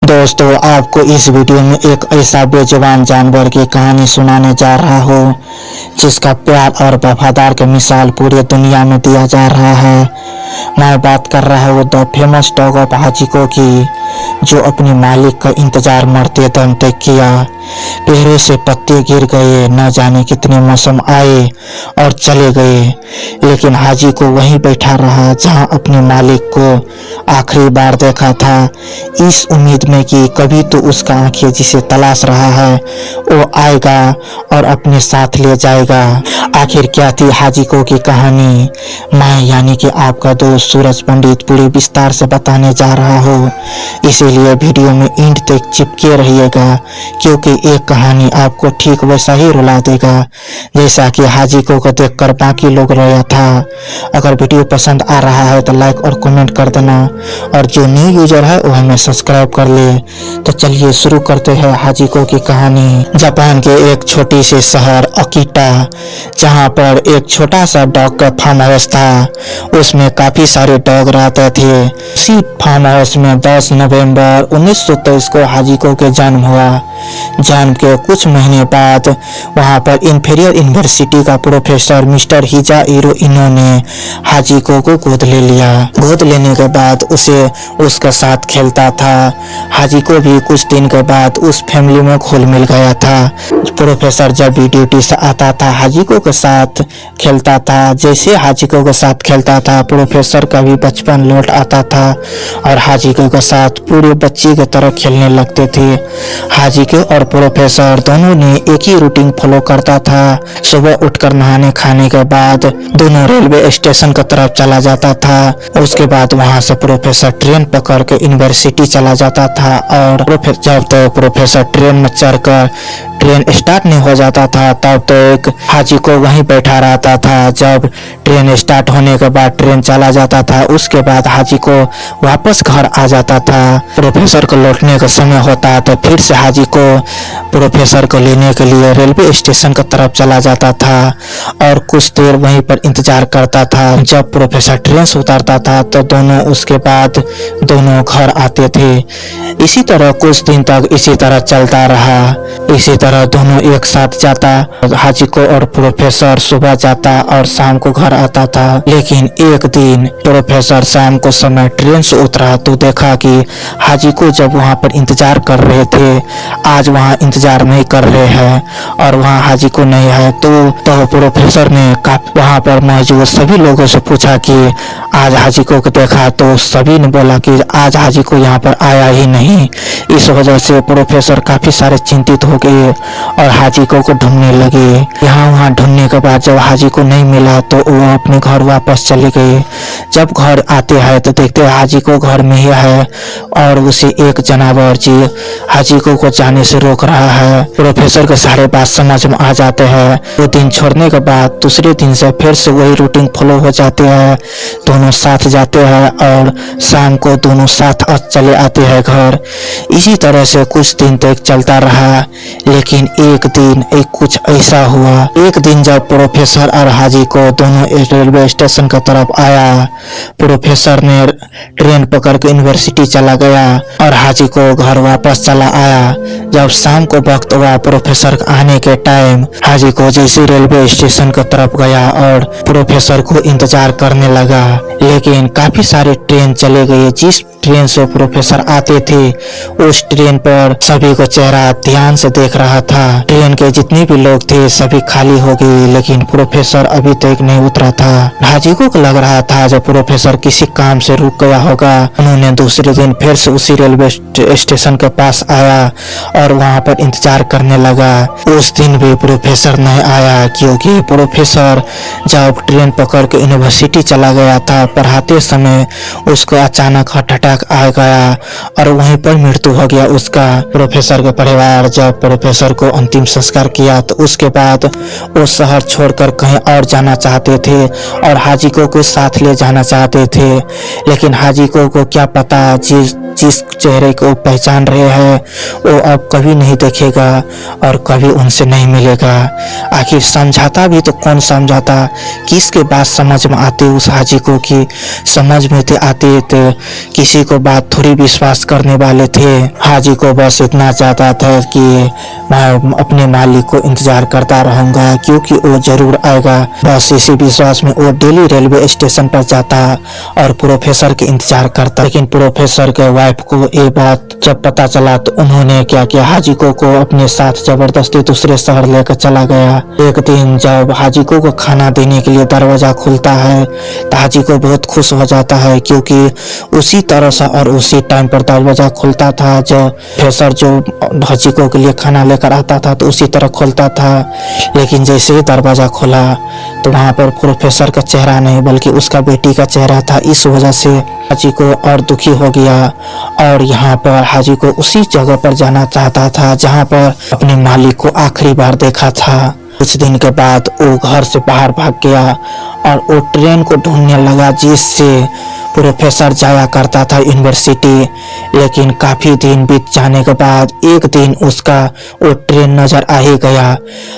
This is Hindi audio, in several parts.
दोस्तों, आपको इस वीडियो में एक ऐसा बेजुबान जानवर की कहानी सुनाने जा रहा हूँ जिसका प्यार और वफादार की मिसाल पूरी दुनिया में दिया जा रहा है। मैं बात कर रहा हूँ द फेमस डॉग ऑफ हाचिको की, जो अपने मालिक का इंतजार मरते दम तक किया। पेड़ों से पत्ते गिर गए, न जाने कितने मौसम आए और चले गए, लेकिन हाचिको वहीं बैठा रहा जहां अपने मालिक को आखिरी बार देखा था, इस उम्मीद में कि कभी तो उसका आंखें जिसे तलाश रहा है वो आएगा और अपने साथ ले जाएगा। आखिर क्या थी हाचिको की कहानी, मैं यानी कि आपका दोस्त सूरज पंडित पूरे विस्तार से बताने जा रहा हूँ, इसीलिए वीडियो में एंड तक चिपके रहिएगा, क्योंकि एक कहानी आपको ठीक वैसा ही रुला देगा जैसा कि हाचिको को देखकर बाकी लोग रोया था। अगर वीडियो पसंद आ रहा है तो लाइक और कमेंट कर देना, और जो न्यू यूजर है वो हमें सब्सक्राइब कर ले। तो चलिए शुरू करते हैं हाचिको की कहानी। जापान के एक छोटी सी शहर अकीटा, जहाँ पर एक छोटा सा डॉग का फार्म हाउस था, उसमें काफी सारे डॉग रहते थे। उसी फार्म हाउस में 10 नवंबर 1923 को हाचिको के जन्म हुआ। जन्म के कुछ महीने बाद वहां पर इंफीरियर यूनिवर्सिटी का प्रोफेसर मिस्टर हिजाइरो इनो ने हाचिको को गोद ले लिया। गोद लेने के बाद उसे उसके साथ खेलता था। हाचिको भी कुछ दिन के बाद उस फैमिली में घुल मिल गया था। प्रोफेसर जब भी ड्यूटी से आता था हाचिको के साथ खेलता था। जैसे हाचिको के साथ खेलता था, प्रोफेसर का भी बचपन लौट आता था और हाचिको के साथ पूरे बच्चे की तरह खेलने लगते थे। हाचिको और प्रोफेसर दोनों ने एक ही रूटीन फॉलो करता था। सुबह उठकर नहाने खाने के बाद दोनों रेलवे स्टेशन की तरफ चला जाता था। उसके बाद वहां से प्रोफेसर ट्रेन पकड़ के यूनिवर्सिटी चला जाता था, और जब तक प्रोफेसर ट्रेन में चढ़कर ट्रेन स्टार्ट नहीं हो जाता था तब तक हाचिको वहीं बैठा रहता था। जब ट्रेन स्टार्ट होने के बाद ट्रेन चला जाता था, उसके बाद हाचिको वापस घर आ जाता था। प्रोफेसर को लौटने का समय होता तो फिर से हाचिको प्रोफेसर को लेने के लिए रेलवे स्टेशन की तरफ चला जाता था और कुछ देर वहीं पर इंतजार करता था। जब प्रोफेसर ट्रेन से उतरता था तो दोनों उसके बाद दोनों घर आते थे। इसी तरह कुछ दिन तक इसी तरह चलता रहा। इसी तरह दोनों एक साथ जाता, हाचिको और प्रोफेसर सुबह जाता और शाम को घर आता था। लेकिन एक दिन प्रोफेसर शाम को समय ट्रेन से उतरा तो देखा कि हाचिको जब वहां पर इंतजार कर रहे थे, आज वहां इंतजार नहीं कर रहे हैं और वहां हाचिको नहीं है। तो प्रोफेसर ने वहां पर मौजूद सभी लोगों से पूछा कि आज हाचिको को देखा, तो सभी ने बोला कि आज हाचिको यहाँ पर आया ही नहीं। इस वजह से प्रोफेसर काफी सारे चिंतित हो गए और हाचिको को ढूंढने लगे। यहाँ वहाँ ढूंढने के बाद जब हाचिको नहीं मिला तो वो अपने घर वापस चले गए। जब घर आते हैं तो देखते हैं हाचिको घर में ही है और उसे एक जानवर जी हाचिको को जाने से रोक रहा है। प्रोफेसर के सारे बात समझ में आ जाते हैं। 2 दिन छोड़ने के बाद दूसरे दिन से फिर से वही रूटीन फॉलो हो जाते हैं। दोनों साथ जाते हैं और शाम को दोनों साथ चले आते हैं घर। इसी तरह से कुछ दिन तक चलता रहा। लेकिन एक दिन कुछ ऐसा हुआ। एक दिन जब प्रोफेसर और हाचिको दोनों रेलवे स्टेशन की तरफ आया, प्रोफेसर ने ट्रेन पकड़ के यूनिवर्सिटी चला गया और हाचिको घर वापस चला आया। जब शाम को वक्त हुआ प्रोफेसर आने के टाइम, हाचिको जैसे रेलवे स्टेशन की तरफ गया और प्रोफेसर को इंतजार करने लगा। लेकिन काफी सारे ट्रेन चले गए। जिस ट्रेन से प्रोफेसर आते थे उस ट्रेन पर सभी को चेहरा ध्यान से देख रहा था। ट्रेन के जितने भी लोग थे सभी खाली हो गए, लेकिन प्रोफेसर अभी तक नहीं उतरा था। हाचिको को लग रहा था जब प्रोफेसर किसी काम से रुक गया होगा। उन्होंने दूसरे दिन फिर से उसी रेलवे स्टेशन के पास आया और वहां पर इंतजार करने लगा। उस दिन भी प्रोफेसर नहीं आया, क्योंकि प्रोफेसर जब ट्रेन पकड़ के यूनिवर्सिटी चला गया था, पढ़ाते समय उसको अचानक हार्ट अटैक आ गया और वहीं पर मृत्यु हो गया उसका। प्रोफेसर के परिवार जब प्रोफेसर को अंतिम संस्कार किया तो उसके बाद वो शहर छोड़कर कहीं और जाना चाहते थे और हाचिको को साथ ले जाना चाहते थे। लेकिन हाचिको को क्या पता जिस चेहरे को पहचान रहे हैं वो अब कभी नहीं देखेगा और कभी उनसे नहीं मिलेगा। आखिर समझाता भी तो कौन समझाता, किसके बात समझ में आते उस हाचिको की, समझ में आते तो किसी को बात थोड़ी विश्वास करने वाले थे। हाजी को बस इतना चाहता था कि मैं अपने मालिक को इंतजार करता रहूंगा क्योंकि वो जरूर आएगा। बस इसी विश्वास में वो डेली रेलवे स्टेशन पर जाता और प्रोफेसर के इंतजार करता। लेकिन प्रोफेसर के वाइफ को ये बात जब पता चला तो उन्होंने क्या किया, हाजी को अपने साथ जबरदस्ती दूसरे शहर लेकर चला गया। एक दिन जब हाजी को खाना देने के लिए दरवाजा खुलता है तो हाजी को बहुत खुश हो जाता है क्योंकि उसी तरह से और उसी टाइम पर दरवाजा खुलता था। जो प्रोफेसर जो हाजी को के लिए खाना लेकर आता था तो उसी तरह खुलता था। लेकिन जैसे ही दरवाजा खुला तो वहाँ पर प्रोफेसर का चेहरा नहीं बल्कि उसका बेटी का चेहरा था। इस वजह से हाजी को और दुखी हो गया और यहाँ पर हाजी को उसी जगह पर जाना चाहता था जहाँ पर अपने मालिक को आखिरी बार देखा था। कुछ दिन के बाद वो घर से बाहर भाग गया और वो ट्रेन को ढूंढने लगा जिससे प्रोफेसर जाया करता था यूनिवर्सिटी। लेकिन काफी दिन बीत जाने के बाद एक दिन उसका वो ट्रेन नजर आ ही गया।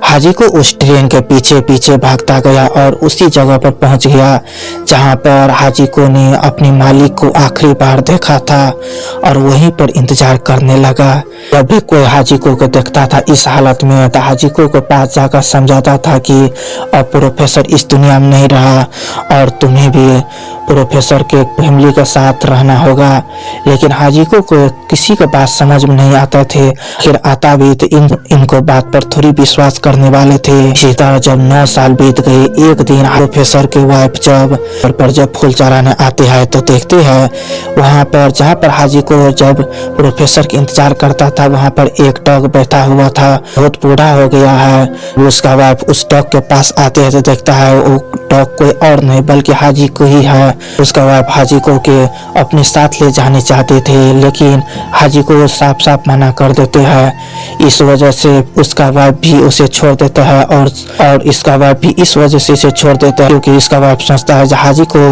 हाजी को उस ट्रेन के पीछे पीछे भागता गया और उसी जगह पर पहुंच गया जहां पर हाजी को ने अपने मालिक को आखिरी बार देखा था और वहीं पर इंतजार करने लगा। जब भी कोई हाजी को देखता था इस हालत में तो हाजी को पास जाकर समझाता था कि अब प्रोफेसर इस दुनिया में नहीं रहा और तुम्हें भी प्रोफेसर के फैमिली के साथ रहना होगा। लेकिन हाजी को किसी के बात समझ में नहीं आता थे। फिर आता भी तो इनको बात पर थोड़ी विश्वास करने वाले थे। इसी तरह जब 9 साल बीत गए, एक दिन प्रोफेसर के वाइफ जब फूल चढ़ाने आते हैं तो देखते हैं वहाँ पर जहाँ पर हाजी को जब प्रोफेसर के इंतजार करता था वहाँ पर एक डॉग बैठा हुआ था। बहुत बूढ़ा हो गया है। उसका वाइफ उस डॉग के पास आते हैं तो देखता है वो डॉग कोई और नहीं बल्कि हाजी को ही है। उसका वाइफ हाजी को के अपने साथ ले जाने चाहते थे लेकिन हाजी को साफ साफ मना कर देते हैं। इस वजह से उसका वाइफ भी उसे छोड़ देता है और इसका वाइफ भी इस वजह से इसे छोड़ देता है क्योंकि इसका वाइफ सोचता है हाजी को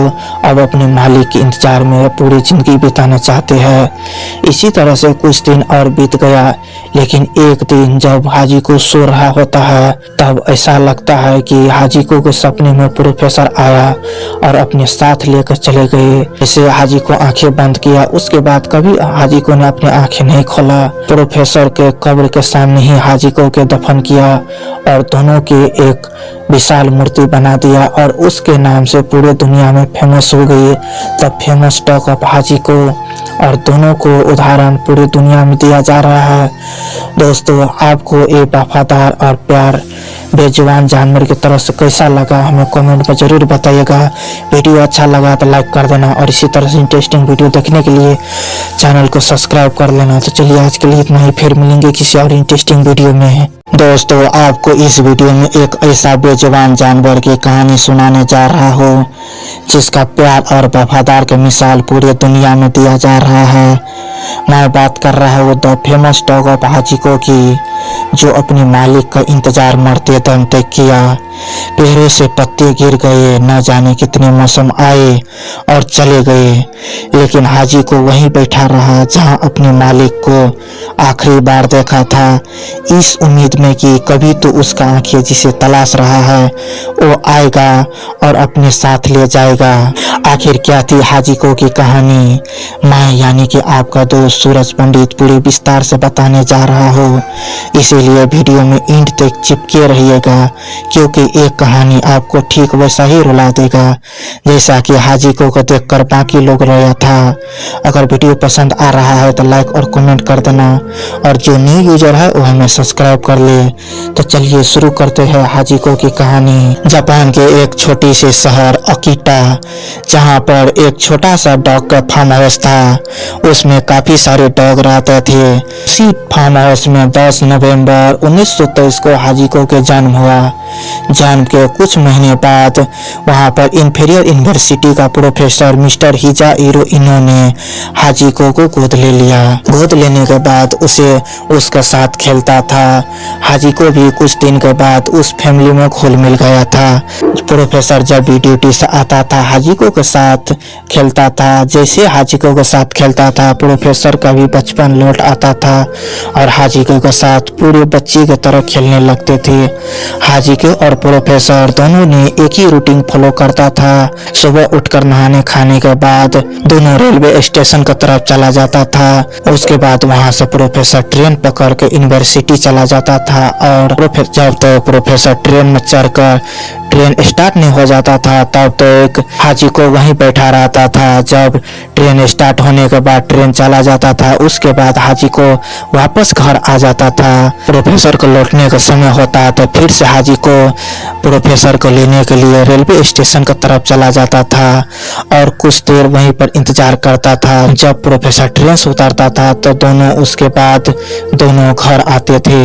अब अपने मालिक के इंतजार में पूरी जिंदगी बिताना चाहते हैं। इसी तरह से कुछ दिन और बीत गया। लेकिन एक दिन जब हाजी को सो रहा होता है तब ऐसा लगता है कि हाजी को सपने में प्रोफेसर आया और अपने साथ लेकर चले गए। इसे हाजी को आंखें बंद किया। उसके बाद कभी हाजी को ने अपनी आंखें नहीं खोला। प्रोफेसर के कब्र के सामने ही हाजी को के दफन किया और दोनों की एक विशाल मूर्ति बना दिया और उसके नाम से पूरे दुनिया में फेमस हो गई। तब फेमस टॉक ऑफ हाजी को और दोनों को उदाहरण पूरी दुनिया में दिया जा रहा है। दोस्तों, आपको ये वफादार और प्यार बेजुबान जानवर की तरफ से कैसा लगा हमें कमेंट में जरूर बताइएगा। वीडियो अच्छा लगा तो लाइक कर देना और इसी तरह से इंटरेस्टिंग वीडियो देखने के लिए चैनल को सब्सक्राइब कर लेना। तो चलिए आज के लिए इतना ही, फिर मिलेंगे किसी और इंटरेस्टिंग वीडियो में। दोस्तों, आपको इस वीडियो में एक ऐसा बेजुबान जानवर की कहानी सुनाने जा रहा हूँ जिसका प्यार और वफादार की मिसाल पूरी दुनिया में दिया जा रहा है। मैं बात कर रहा हूँ द फेमस डॉग ऑफ हाजी को की, जो अपने मालिक का इंतजार मरते दम तक किया। पेड़ों से पत्ते गिर गए, न जाने कितने मौसम आए और चले गए, लेकिन हाजी को वहीं बैठा रहा जहां अपने मालिक को आखिरी बार देखा था, इस उम्मीद में कि कभी तो उसका आंखें जिसे तलाश रहा है वो आएगा और अपने साथ ले जाएगा। आखिर क्या थी हाजी को की कहानी, मैं यानी कि आपका दोस्त सूरज पंडित पूरे विस्तार से बताने जा रहा हूँ। इसीलिए वीडियो में एंड तक चिपके रहिएगा क्योंकि एक कहानी आपको ठीक वैसा ही रुला देगा जैसा कि हाजी को देखकर बाकी लोग रोया था। अगर वीडियो पसंद आ रहा है तो लाइक और कमेंट कर देना और जो न्यू यूजर है वो हमें सब्सक्राइब कर ले। तो चलिए शुरू करते हैं हाजी को की कहानी। जापान के एक छोटी सी शहर ओकिटा, जहाँ पर एक छोटा सा डॉग का फार्म हाउस था, उसमें काफी सारे डॉग रहते थे। उसी फार्म हाउस में 10 नवंबर 1923 को हाजी को के जन्म हुआ। जन्म के कुछ महीने बाद वहां पर इंफीरियर यूनिवर्सिटी का प्रोफेसर मिस्टर हिजाइरो इनो ने हाजी को गोद ले लिया। गोद लेने के बाद उसे उसके साथ खेलता था। हाजी को भी कुछ दिन के बाद उस फैमिली में घुल मिल गया था। प्रोफेसर जब भी ड्यूटी से आता था हाजी को के साथ खेलता था। जैसे हाजी को के साथ खेलता था प्रोफेसर का भी बचपन लौट आता था और हाजी को के साथ पूरे बच्चे की तरह खेलने लगते थे। हाजी के और प्रोफेसर दोनों ने एक ही रूटीन फॉलो करता था। सुबह उठकर नहाने खाने के बाद दोनों रेलवे स्टेशन की तरफ चला जाता था। उसके बाद वहां से प्रोफेसर ट्रेन पकड़ के यूनिवर्सिटी चला जाता था। और जब तो प्रोफेसर ट्रेन में चढ़कर ट्रेन स्टार्ट नहीं हो जाता था तब तो एक हाजी को वहीं बैठा रहता था। जब ट्रेन स्टार्ट होने के बाद ट्रेन चला जाता था उसके बाद हाजी को वापस घर आ जाता था। प्रोफेसर को लौटने का समय होता तो फिर से हाजी को प्रोफेसर को लेने के लिए रेलवे स्टेशन की तरफ चला जाता था और कुछ देर वहीं पर इंतजार करता था। जब प्रोफेसर ट्रेन से उतरता था तो दोनों उसके बाद दोनों घर आते थे।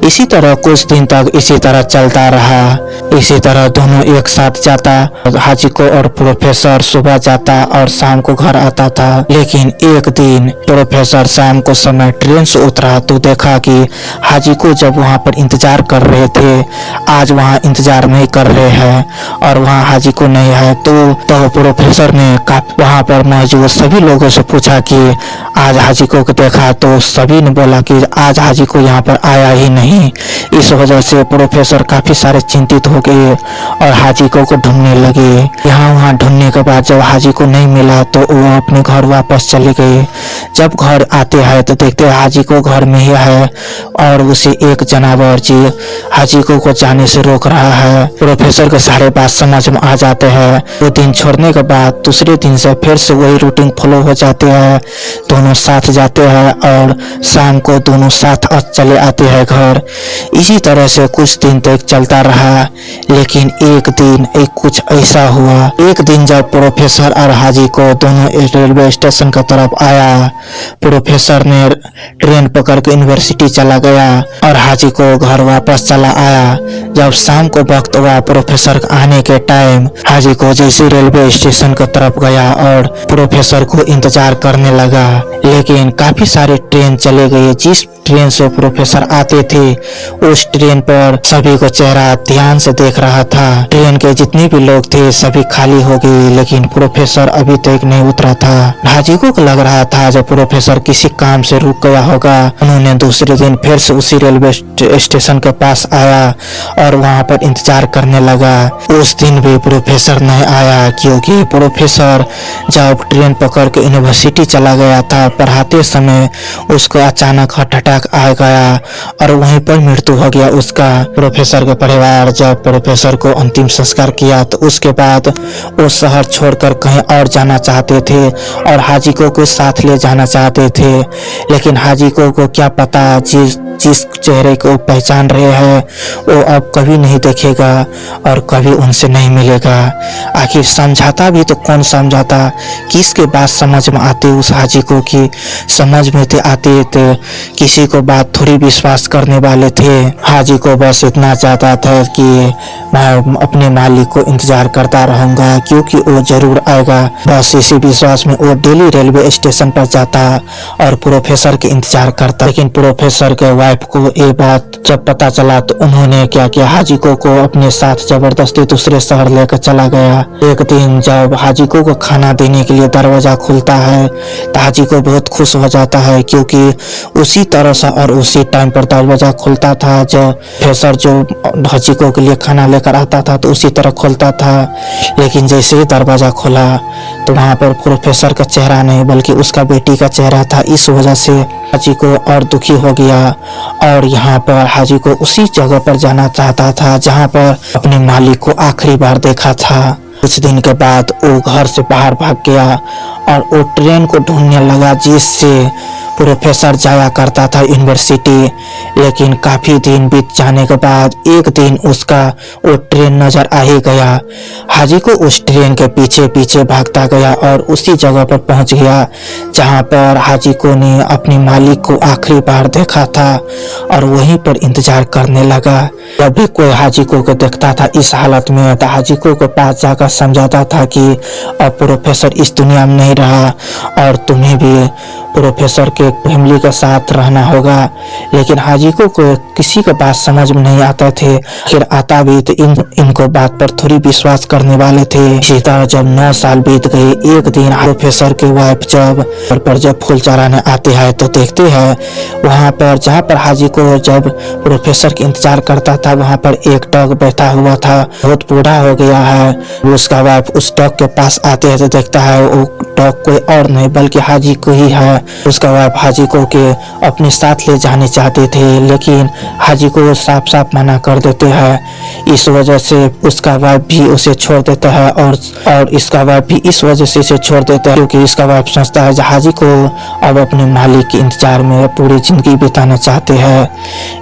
इसी तरह कुछ दिन तक इसी तरह चलता रहा। इसी तरह दोनों एक साथ जाता। हाजी को और प्रोफेसर सुबह जाता और शाम को घर आता था। लेकिन एक दिन प्रोफेसर शाम को समय ट्रेन से उतरा तो देखा कि हाजी को जब वहां पर इंतजार कर रहे थे आज वहां इंतजार नहीं कर रहे हैं और वहां हाजी को नहीं है। तो प्रोफेसर ने वहां पर मौजूद सभी लोगों से पूछा कि आज हाजी को देखा तो सभी ने बोला कि आज हाजी को यहाँ पर आया ही नहीं। इस वजह से प्रोफेसर काफी सारे चिंतित हो गए और हाजी को ढूंढने लगे। यहाँ वहाँ ढूंढने के बाद जब हाजी को नहीं मिला तो वो अपने घर वापस चले गए। जब घर आते हैं तो देखते हैं हाजी को घर में ही है और उसे एक जानवर जी हाजी को जाने से रोक रहा है। प्रोफेसर के सारे बात समझ में आ जाते हैं। वो दिन छोड़ने के बाद दूसरे दिन से फिर से वही रूटीन फॉलो हो जाते हैं। दोनों साथ जाते हैं और शाम को दोनों साथ चले आते हैं घर। इसी तरह से कुछ दिन तक चलता रहा। लेकिन एक दिन कुछ ऐसा हुआ। एक दिन जब प्रोफेसर और हाजी को दोनों रेलवे स्टेशन की तरफ आया, प्रोफेसर ने ट्रेन पकड़ के यूनिवर्सिटी चला गया और हाजी को घर वापस चला आया। जब शाम को वक्त हुआ प्रोफेसर आने के टाइम, हाजी को जैसे रेलवे स्टेशन की तरफ गया और प्रोफेसर को इंतजार करने लगा। लेकिन काफी सारे ट्रेन चले गए। जिस ट्रेन से प्रोफेसर आते थे उस ट्रेन पर सभी को चेहरा ध्यान से देख रहा था। ट्रेन के जितने भी लोग थे सभी खाली हो गए लेकिन प्रोफेसर अभी तक नहीं उतरा था। हाजी को लग रहा था जब प्रोफेसर किसी काम से रुक गया होगा। उन्होंने दूसरे दिन फिर से उसी रेलवे स्टेशन के पास आया और वहां पर इंतजार करने लगा। उस दिन भी प्रोफेसर नहीं आया क्योंकि प्रोफेसर जब ट्रेन पकड़ के यूनिवर्सिटी चला गया था पढ़ाते समय उसको अचानक हार्ट अटैक आ गया और वहीं पर मृत्यु हो गया उसका। प्रोफेसर के परिवार जब प्रोफेसर को अंतिम संस्कार किया तो उसके बाद वो शहर छोड़कर कहीं और जाना चाहते थे और हाजी को साथ ले जाना चाहते थे। लेकिन हाजी को क्या पता जिस चेहरे को पहचान रहे हैं वो अब कभी नहीं देखेगा और कभी उनसे नहीं मिलेगा। आखिर समझाता भी तो कौन समझाता, किसके बात समझ में आते उस हाजी को कि समझ में आते थे किसी को बात थोड़ी विश्वास करने वाले थे। हाजी को बस इतना चाहता था कि मैं अपने मालिक को इंतजार करता रहूंगा क्योंकि वो जरूर आएगा। बस इसी विश्वास में वो डेली रेलवे स्टेशन पर जाता और प्रोफेसर के इंतजार करता। लेकिन प्रोफेसर के वाइफ को ये बात जब पता चला तो उन्होंने क्या किया, हाजी को अपने साथ जबरदस्ती दूसरे शहर लेकर चला गया। एक दिन जब हाजी को खाना देने के लिए दरवाजा खुलता है तो हाजी को बहुत खुश हो जाता है क्योंकि उसी तरह से और उसी टाइम पर दरवाजा खुलता था। जो प्रोफेसर जो हाजी को के लिए खाना लेकर आता था तो उसी तरह खुलता था। लेकिन जैसे ही दरवाजा खुला तो वहां पर प्रोफेसर का चेहरा नहीं बल्कि उसका बेटी का चेहरा था। इस वजह से हाजी को और दुखी हो गया और यहाँ पर हाजी को उसी जगह पर जाना चाहता था जहाँ पर अपने मालिक को आखिरी बार देखा था। कुछ दिन के बाद वो घर से बाहर भाग गया और वो ट्रेन को ढूंढने लगा जिससे प्रोफेसर जाया करता था यूनिवर्सिटी। लेकिन काफी दिन बीत जाने के बाद एक दिन उसका वो ट्रेन नजर आ ही गया। हाजी को उस ट्रेन के पीछे पीछे भागता गया और उसी जगह पर पहुंच गया जहां पर हाजी को ने अपने मालिक को आखिरी बार देखा था और वहीं पर इंतजार करने लगा। जब भी कोई हाजी को देखता था इस हालत में तो हाजी को पास जाकर समझाता था कि अब प्रोफेसर इस दुनिया में नहीं रहा और तुम्हें भी प्रोफेसर के के फैमिली के साथ रहना होगा। लेकिन हाजी को किसी के बात समझ में नहीं आता थे। फिर आता भी तो इनको बात पर थोड़ी विश्वास करने वाले थे। इसी तरह जब 9 साल बीत गए, एक दिन प्रोफेसर की वाइफ जब फूल चढ़ाने आते हैं तो देखते हैं वहाँ पर जहाँ पर हाजी को जब प्रोफेसर की इंतजार करता था वहाँ पर एक डॉग बैठा हुआ था, बहुत बूढ़ा हो गया है। उसका वाइफ उस डॉग के पास आते हैं तो देखता है वो डॉग कोई और नहीं बल्कि हाजी को ही है। उसका वाइफ हाजी को के अपने साथ ले जाने चाहते थे, लेकिन हाजी को साफ साफ मना कर देते हैं। इस वजह से उसका वाइफ भी उसे छोड़ देता है और इसका वाइफ भी इस वजह से इसे छोड़ देता है क्योंकि इसका वाइफ सोचता है हाजी को अब अपने मालिक के इंतजार में पूरी जिंदगी बिताना चाहते हैं।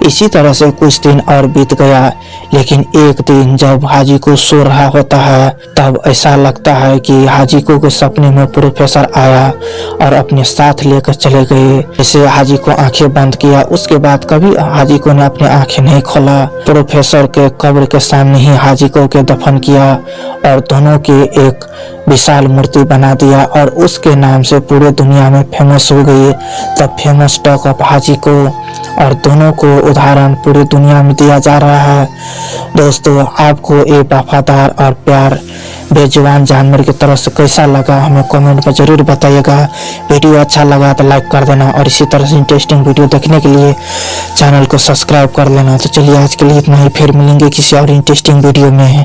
इसी तरह से कुछ दिन और बीत गया, लेकिन एक दिन जब हाजी को सो रहा होता है तब ऐसा लगता है कि हाजी को के सपने में प्रोफेसर आया और अपने साथ लेकर चले गए। इसे हाजी को आंखें बंद किया, उसके बाद कभी हाजी को ने अपने आंखें नहीं खोला। प्रोफेसर के कब्र के सामने ही हाजी को के दफन किया और दोनों की एक विशाल मूर्ति बना दिया और उसके नाम से पूरे दुनिया में फेमस हो गई। तब फेमस टॉक ऑफ हाजी को और दोनों को उदाहरण पूरी दुनिया में दिया जा रहा है। दोस्तों, आपको ये वफादार और प्यार बेजुबान जानवर की तरफ से कैसा लगा हमें कमेंट में जरूर बताइएगा। वीडियो अच्छा लगा तो लाइक कर देना और इसी तरह से इंटरेस्टिंग वीडियो देखने के लिए चैनल को सब्सक्राइब कर लेना। तो चलिए आज के लिए इतना ही, फिर मिलेंगे किसी और इंटरेस्टिंग वीडियो में।